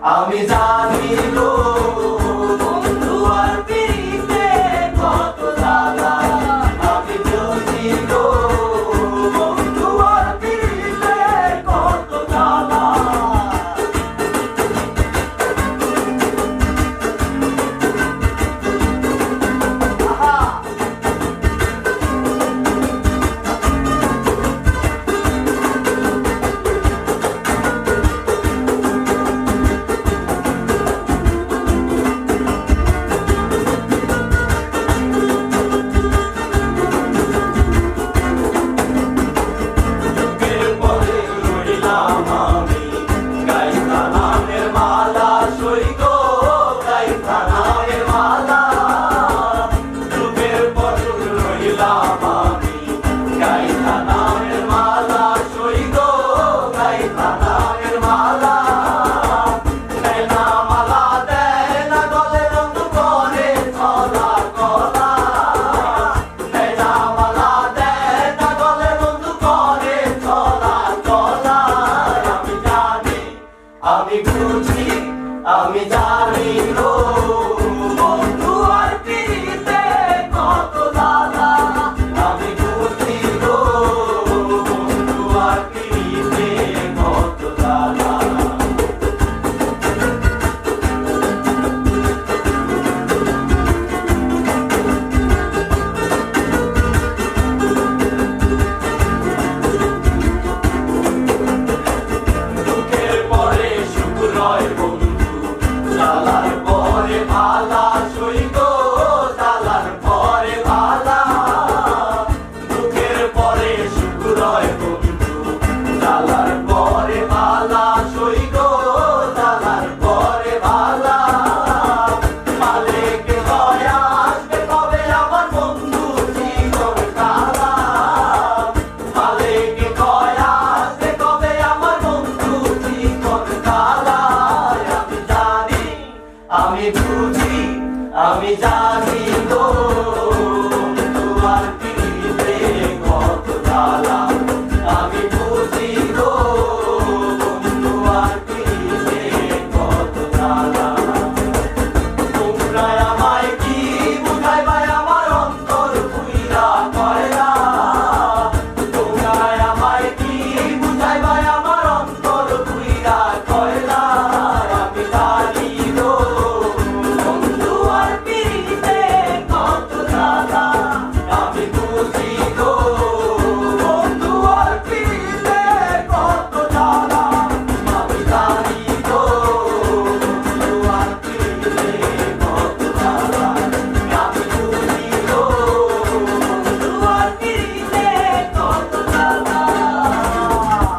আমি জানি গো বন্ধু আর পিরিতে কত জ্বালা। আমি বুঝি গো বন্ধু আর পিরিতে কত জ্বালা। আমি বুঝি আমি জানি গো বন্ধু আর পিরিতে কত জ্বালা। আমি বুঝি গো বন্ধু আর পিরিতে কত জ্বালা। জ্বালার পরে ভালা সইব জ্বালার পরে ভালা। দুঃখের পরে সুখ রয় বন্ধু জ্বালার পরে ভালা সইব জ্বালার পরে ভালা। মালিক দয়া আসবে কবে আমার বন্ধু জীবন কালা। মালিক দয়া আসবে কবে আমার বন্ধু জীবন কালা। আমি বুঝি আমি জানি